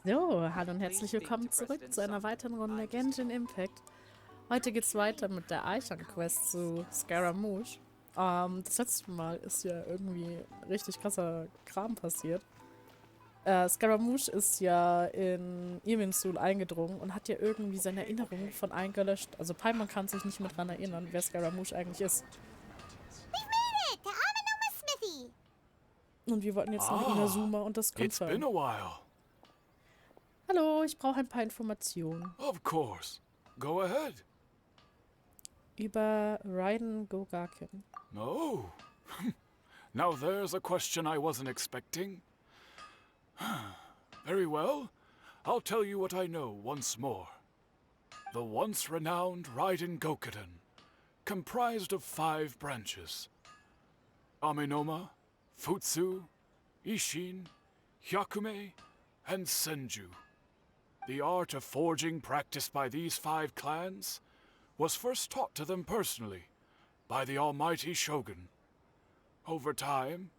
So, hallo und herzlich willkommen zurück zu einer weiteren Runde Genshin Impact. Heute geht's weiter mit der Archonquest zu Scaramouche. Das letzte Mal ist ja irgendwie richtig krasser Kram passiert. Scaramouche ist ja in Irminsul eingedrungen und hat ja irgendwie seine Erinnerungen von eingelöscht. Also Paimon kann sich nicht mehr dran erinnern, wer Scaramouche eigentlich ist. It! The Amanoma Smithy! Und wir wollten jetzt nach Inazuma und das It's been confirmen. a while. Hallo, ich brauche ein paar Informationen Of course. Go ahead. über Raiden Gogakin. Oh. Now there's a question I wasn't expecting. Very well. I'll tell you what I know once more. The once renowned Raiden Gokuden, comprised of 5 branches. Amenoma, Futsu, Ishin, Hyakume, and Senju. The art of forging practiced by these 5 clans was first taught to them personally by the almighty Shogun. Over time,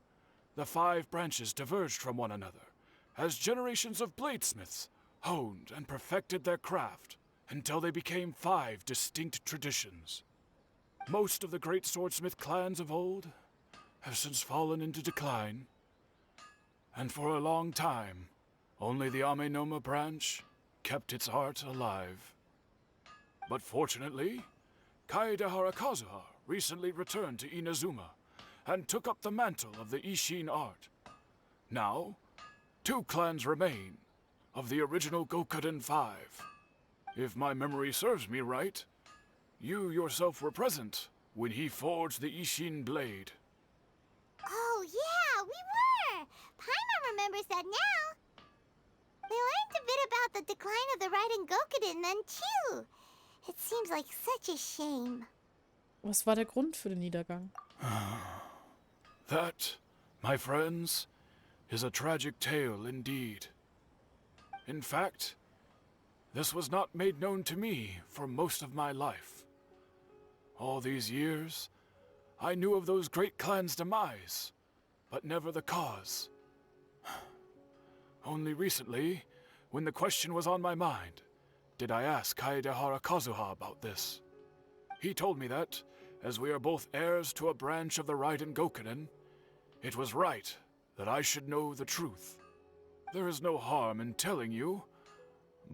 the 5 branches diverged from one another as generations of bladesmiths honed and perfected their craft until they became 5 distinct traditions. Most of the great swordsmith clans of old have since fallen into decline, and for a long time, only the Amenoma branch kept its art alive. But fortunately, Kaedehara Kazuha recently returned to Inazuma and took up the mantle of the Ishin art. Now, 2 clans remain of the original Gokuden 5. If my memory serves me right, you yourself were present when he forged the Ishin blade. Oh, yeah, we were! Paimon remembers that now. We learned a bit about the decline of the Raiden Gokuden then, too. It seems like such a shame. Was war der Grund für den Niedergang? That, my friends, is a tragic tale indeed. In fact, this was not made known to me for most of my life. All these years, I knew of those great clans' demise, but never the cause. Only recently, when the question was on my mind, did I ask Kaedehara Kazuha about this. He told me that, as we are both heirs to a branch of the Raiden Gokunen, it was right that I should know the truth. There is no harm in telling you,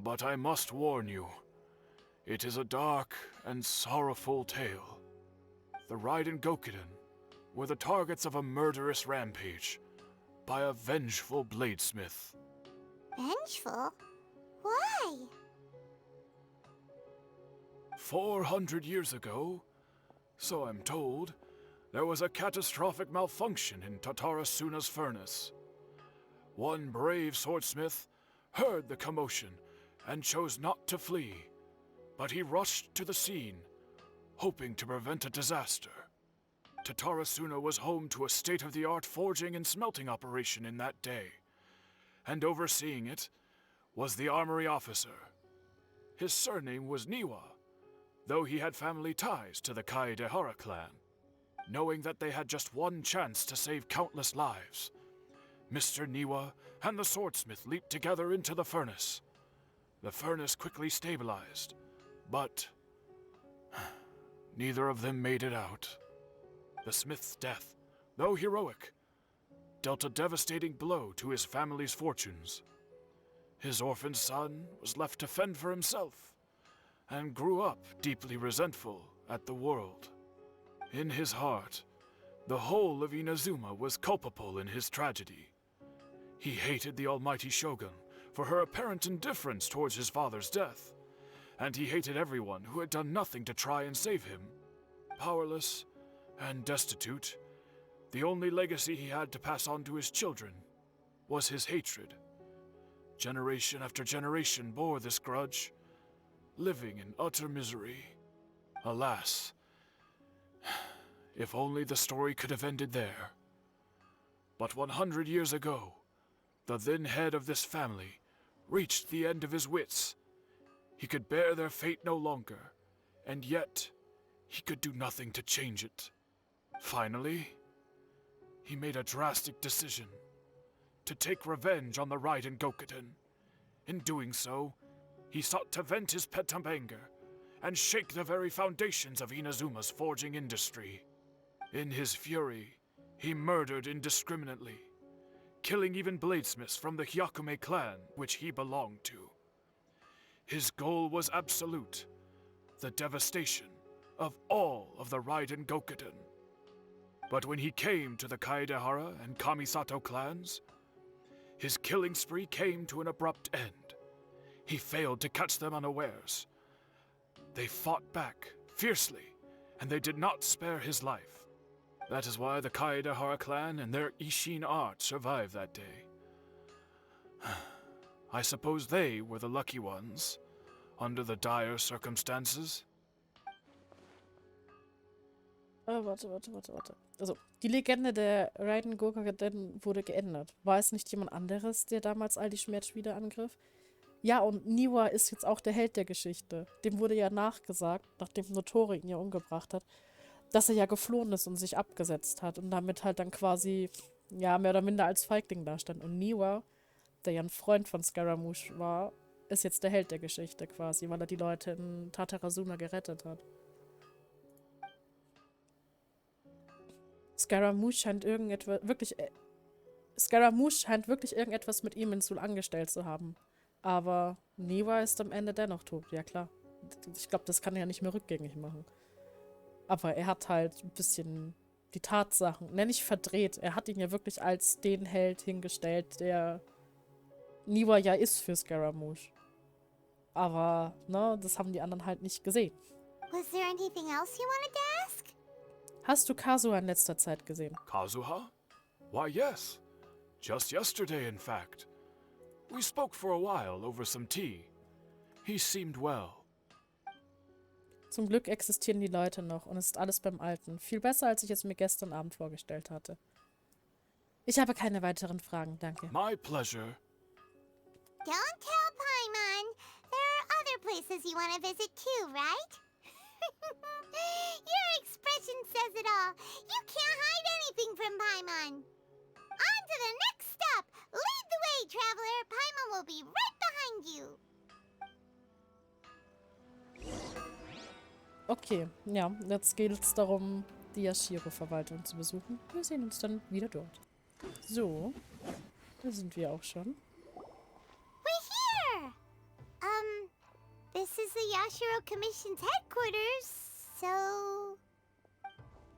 but I must warn you. It is a dark and sorrowful tale. The Raiden Gokuden were the targets of a murderous rampage by a vengeful bladesmith. Vengeful? Why? 400 years ago, so I'm told, there was a catastrophic malfunction in Tatarasuna's furnace. One brave swordsmith heard the commotion and chose not to flee, but he rushed to the scene, hoping to prevent a disaster. Tatarasuna was home to a state-of-the-art forging and smelting operation in that day, and overseeing it was the armory officer. His surname was Niwa, though he had family ties to the Kaedehara clan. Knowing that they had just one chance to save countless lives, Mr. Niwa and the swordsmith leaped together into the furnace. The furnace quickly stabilized, but neither of them made it out. The smith's death, though heroic, dealt a devastating blow to his family's fortunes. His orphaned son was left to fend for himself, and grew up deeply resentful at the world. In his heart, the whole of Inazuma was culpable in his tragedy. He hated the almighty Shogun for her apparent indifference towards his father's death, and he hated everyone who had done nothing to try and save him. Powerless and destitute, the only legacy he had to pass on to his children was his hatred. Generation after generation bore this grudge, living in utter misery. Alas, if only the story could have ended there. But 100 years ago, the then head of this family reached the end of his wits. He could bear their fate no longer, and yet he could do nothing to change it. Finally, he made a drastic decision to take revenge on the Raiden Gokuden In doing so, he sought to vent his pent up anger and shake the very foundations of Inazuma's forging industry. In his fury, he murdered indiscriminately, killing even bladesmiths from the Hyakume clan which he belonged to. His goal was absolute, the devastation of all of the Raiden Gokuden. But when he came to the Kaedehara and Kamisato clans, his killing spree came to an abrupt end. He failed to catch them unawares. They fought back fiercely, and they did not spare his life. That is why the Kaedehara clan and their Ishin art survived that day. I suppose they were the lucky ones, under the dire circumstances. Warte. Also, die Legende der Raiden Gokuden wurde geändert. War es nicht jemand anderes, der damals all die Schmerzschmiede angriff? Ja, und Niwa ist jetzt auch der Held der Geschichte. Dem wurde ja nachgesagt, nachdem Notori ihn ja umgebracht hat, dass er ja geflohen ist und sich abgesetzt hat und damit halt dann quasi, ja, mehr oder minder als Feigling dastand. Und Niwa, der ja ein Freund von Scaramouche war, ist jetzt der Held der Geschichte quasi, weil er die Leute in Tatarazuna gerettet hat. Scaramouche scheint wirklich irgendetwas mit ihm in Seoul angestellt zu haben. Aber Niwa ist am Ende dennoch tot, ja klar. Ich glaube, das kann er ja nicht mehr rückgängig machen. Aber er hat halt ein bisschen die Tatsachen, nicht verdreht. Er hat ihn ja wirklich als den Held hingestellt, der Niwa ja ist für Scaramouche. Aber, ne, das haben die anderen halt nicht gesehen. Was there anything else you wanted to ask? Hast du Kazuha in letzter Zeit gesehen? Kazuha? Why, yes. Just yesterday, in fact. We spoke for a while over some tea. He seemed well. Zum Glück existieren die Leute noch und es ist alles beim Alten. Viel besser, als ich es mir gestern Abend vorgestellt hatte. Ich habe keine weiteren Fragen, danke. My pleasure. Don't tell Paimon. There are other places you want to visit too, right? Your expression says it all. You can't hide anything from Paimon. On to the next stop. Lead the way, traveler. Paimon will be right behind you. Okay, ja, jetzt geht es darum, die Yashiro-Verwaltung zu besuchen. Wir sehen uns dann wieder dort. So, da sind wir auch schon. We're here. This is the Yashiro Commission's headquarters, so...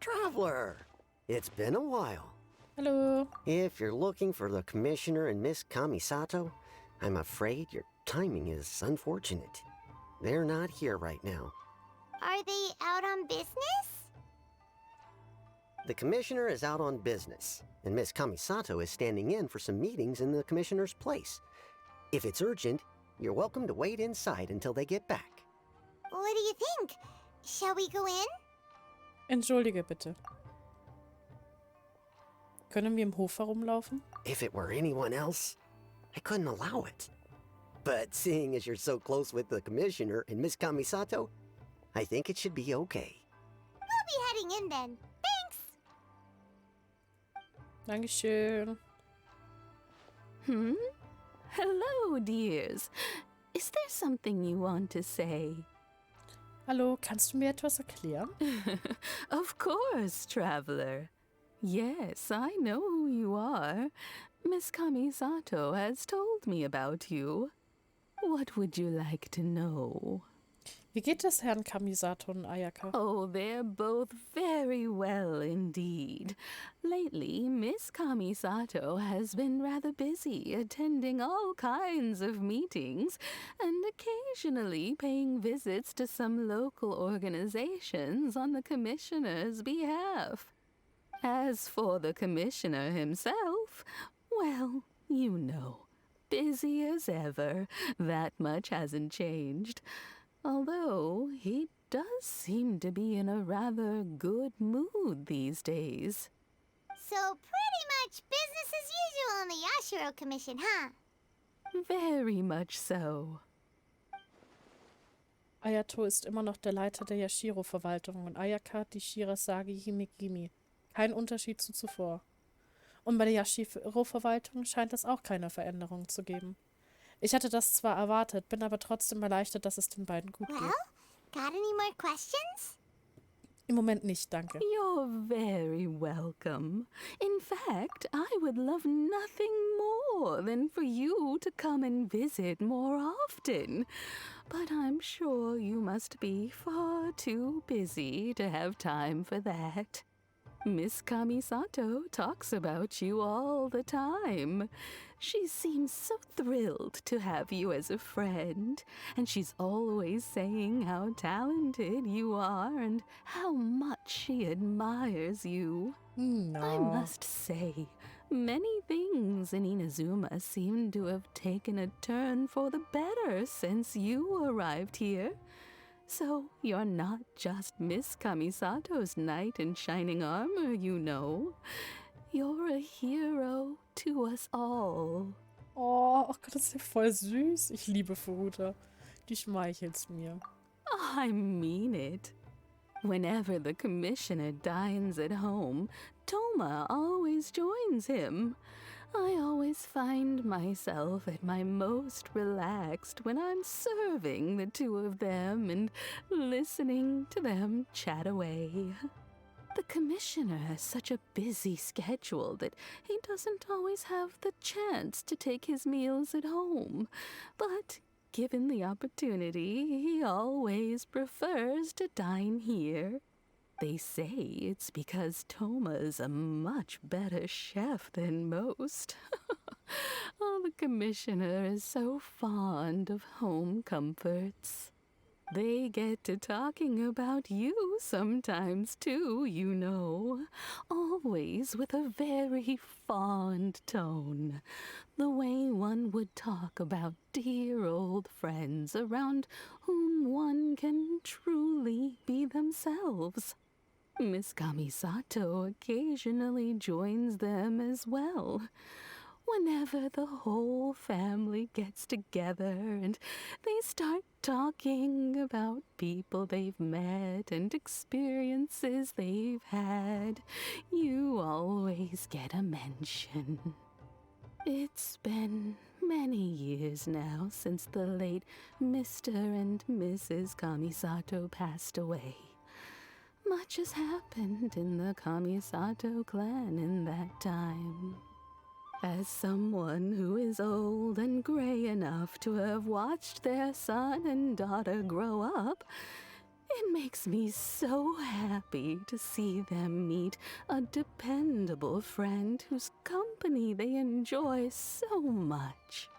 Traveler, it's been a while. Hallo. If you're looking for the Commissioner and Miss Kamisato, I'm afraid your timing is unfortunate. They're not here right now. Are they out on business? The Commissioner is out on business, and Miss Kamisato is standing in for some meetings in the Commissioner's place. If it's urgent, you're welcome to wait inside until they get back. What do you think? Shall we go in? Entschuldige bitte. Können wir im Hof herumlaufen? If it were anyone else, I couldn't allow it. But seeing as you're so close with the Commissioner and Miss Kamisato, I think it should be okay. We'll be heading in then. Thanks. Dankeschön. Hello, dears. Is there something you want to say? Hallo, kannst du mir etwas erklären? Of course, traveler. Yes, I know who you are. Miss Kamisato has told me about you. What would you like to know? Wie geht es Herrn Kamisato und Ayaka? Oh, they're both very well indeed. Lately, Miss Kamisato has been rather busy attending all kinds of meetings and occasionally paying visits to some local organizations on the Commissioner's behalf. As for the Commissioner himself, well, you know, busy as ever. That much hasn't changed. Although he does seem to be in a rather good mood these days. So pretty much business as usual in the Yashiro Commission, huh? Very much so. Ayato ist immer noch der Leiter der Yashiro-Verwaltung und Ayaka die Shirasagi Himegimi. Kein Unterschied zu zuvor. Und bei der Yashiro-Verwaltung scheint es auch keine Veränderung zu geben. Ich hatte das zwar erwartet, bin aber trotzdem erleichtert, dass es den beiden gut Well, geht. got any more questions? Im Moment nicht, danke. You're very welcome. In fact, I would love nothing more than for you to come and visit more often. But I'm sure you must be far too busy to have time for that. Miss Kamisato talks about you all the time. She seems so thrilled to have you as a friend, and she's always saying how talented you are and how much she admires you. No. I must say, many things in Inazuma seem to have taken a turn for the better since you arrived here. So you're not just Miss Kamisato's knight in shining armor, you know. You're a hero to us all. Oh Gott, das ist ja voll süß. Ich liebe Furuta. Die schmeichelt's mir. I mean it. Whenever the commissioner dines at home, Toma always joins him. I always find myself at my most relaxed when I'm serving the two of them and listening to them chat away. The commissioner has such a busy schedule that he doesn't always have the chance to take his meals at home, but given the opportunity, he always prefers to dine here. They say it's because Toma's a much better chef than most. Oh, the commissioner is so fond of home comforts. They get to talking about you sometimes too, you know. Always with a very fond tone. The way one would talk about dear old friends around whom one can truly be themselves. Miss Kamisato occasionally joins them as well. Whenever the whole family gets together and they start talking about people they've met and experiences they've had, you always get a mention. It's been many years now since the late Mr. and Mrs. Kamisato passed away. Much has happened in the Kamisato clan in that time. As someone who is old and gray enough to have watched their son and daughter grow up, it makes me so happy to see them meet a dependable friend whose company they enjoy so much.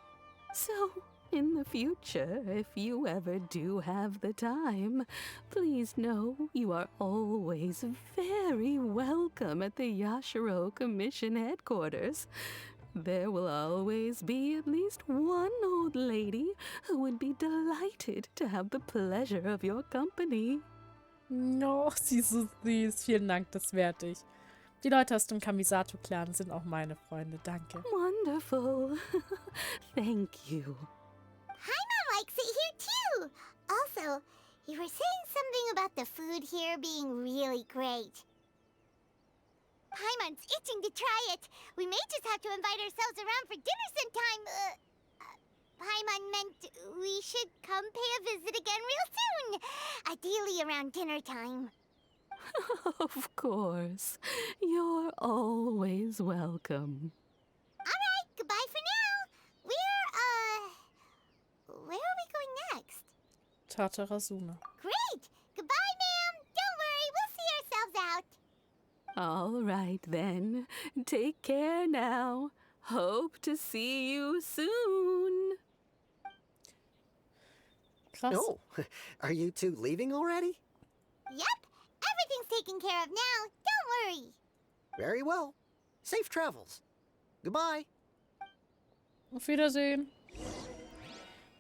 So, in the future, if you ever do have the time, please know you are always very welcome at the Yashiro Commission headquarters. There will always be at least one old lady who would be delighted to have the pleasure of your company. No, sie ist so süß. Vielen Dank, das werte ich. Die Leute aus dem Kamisato-Clan sind auch meine Freunde. Danke. Wonderful. Thank you. Paimon likes it here too. Also, you were saying something about the food here being really great. Paimon's itching to try it. We may just have to invite ourselves around for dinner sometime. Paimon meant we should come pay a visit again real soon. Ideally around dinner time. Of course. You're always welcome. Alright, goodbye for now. Where are we going next? Tatarasuna. Great! Goodbye, ma'am. Don't worry, we'll see ourselves out. All right, then. Take care now. Hope to see you soon. Krass. Oh, are you two leaving already? Yep, everything's taken care of now. Don't worry. Very well. Safe travels. Goodbye. Auf Wiedersehen.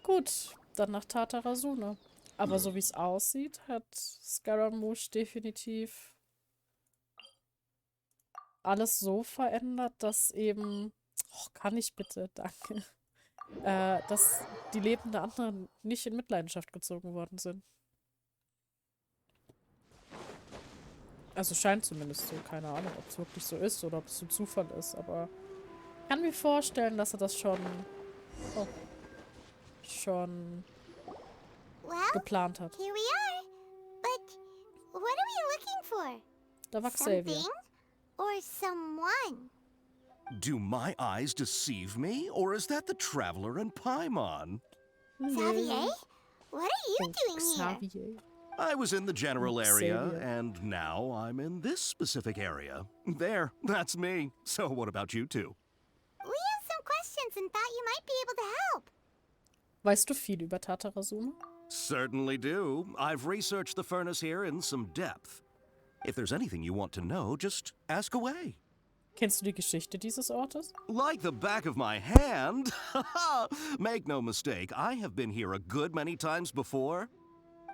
Gut, dann nach Tatarasuna. Aber so wie es aussieht, hat Scaramouche definitiv alles so verändert, dass eben... Oh, kann ich bitte? Danke. Dass die Leben der anderen nicht in Mitleidenschaft gezogen worden sind. Also scheint zumindest so. Keine Ahnung, ob es wirklich so ist oder ob es so Zufall ist, aber ich kann mir vorstellen, dass er das schon... Oh. schon Well, geplant hat. here we are. But what are we looking for? Da war Xavier. Something or someone? Do my eyes deceive me, or is that the Traveler and Paimon? Xavier? What are you Oh, doing here? Xavier. I was in the general area, Xavier. and now I'm in this specific area. There, that's me. So what about you two? We have some questions and thought you might be able to help. Weißt du viel über Tatarasuna? Certainly do. I've researched the furnace here in some depth. If there's anything you want to know, just ask away. Kennst du die Geschichte dieses Ortes? Like the back of my hand. Make no mistake, I have been here a good many times before.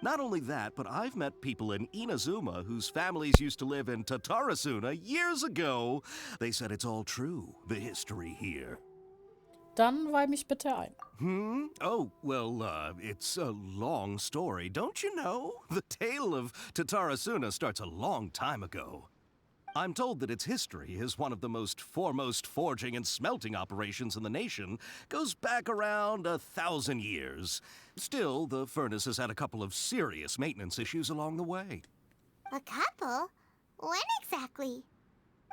Not only that, but I've met people in Inazuma whose families used to live in Tatarasuna years ago. They said it's all true, the history here. Dann weih mich bitte ein. Oh, well, it's a long story, don't you know? The tale of Tatarasuna starts a long time ago. I'm told that its history is one of the most foremost forging and smelting operations in the nation, goes back around 1,000 years. Still, the furnace has had a couple of serious maintenance issues along the way. A couple? When exactly?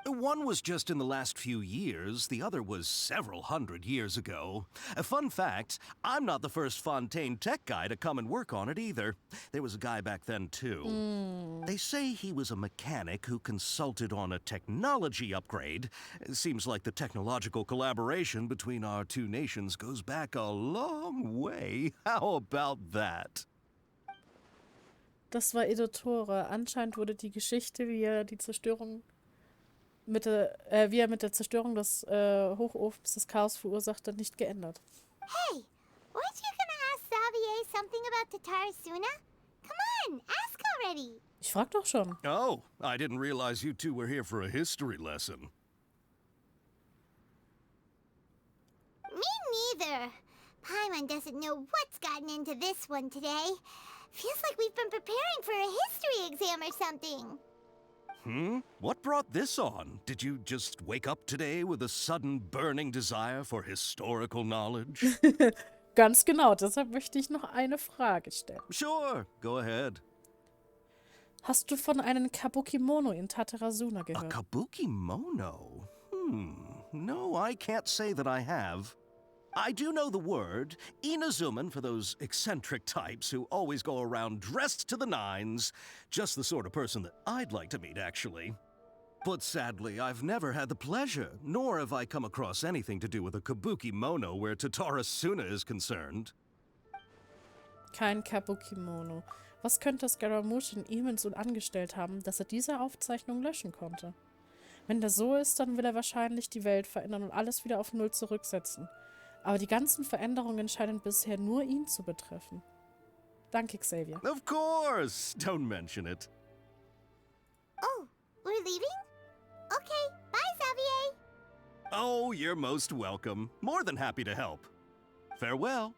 One was just in the last few years, the other was several hundred years ago. A fun fact, I'm not the first Fontaine tech guy to come and work on it either. There was a guy back then too. They say he was a mechanic who consulted on a technology upgrade. It seems like the technological collaboration between our two nations goes back a long way. How about that? Das war Editore. Anscheinend wurde die Geschichte, wie er die Zerstörung wie er mit der Zerstörung des Hochofens das Chaos verursachte, nicht geändert. Hey, weren't you gonna ask Xavier something about Tatarasuna? Come on, ask already. Ich frag doch schon. Oh, I didn't realize you two were here for a history lesson. Me neither. Paimon doesn't know what's gotten into this one today. Feels like we've been preparing for a history exam or something. What brought this on? Did you just wake up today with a sudden burning desire for historical knowledge? Ganz genau, deshalb möchte ich noch eine Frage stellen. Sure, go ahead. Hast du von einem Kabukimono in Tatarasuna A gehört? kabukimono? No, I can't say that I have. I do know the word, Inazuman for those eccentric types who always go around dressed to the nines. Just the sort of person that I'd like to meet, actually. But sadly, I've never had the pleasure, nor have I come across anything to do with a kabukimono where Tatarasuna is concerned. Kein Kabukimono. Was könnte Scaramouche in ihm so angestellt haben, dass er diese Aufzeichnung löschen konnte? Wenn das so ist, dann will er wahrscheinlich die Welt verändern und alles wieder auf Null zurücksetzen. Aber die ganzen Veränderungen scheinen bisher nur ihn zu betreffen. Danke, Xavier. Of course! Don't mention it. Oh, we're leaving? Okay, bye, Xavier. Oh, you're most welcome. More than happy to help. Farewell.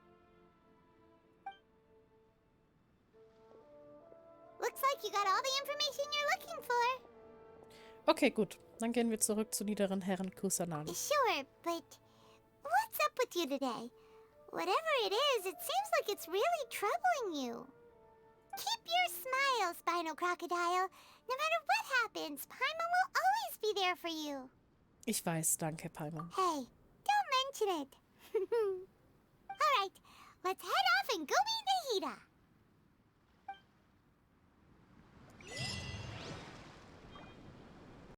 Looks like you got all the information you're looking for. Okay, gut. Dann gehen wir zurück zu niederen Herren Kusanagi. Sure, but what's up with you today? Whatever it is, it seems like it's really troubling you. Keep your smile, Spinal Crocodile. No matter what happens, Paimon will always be there for you. Ich weiß, danke, Paimon. Hey, don't mention it. All right, let's head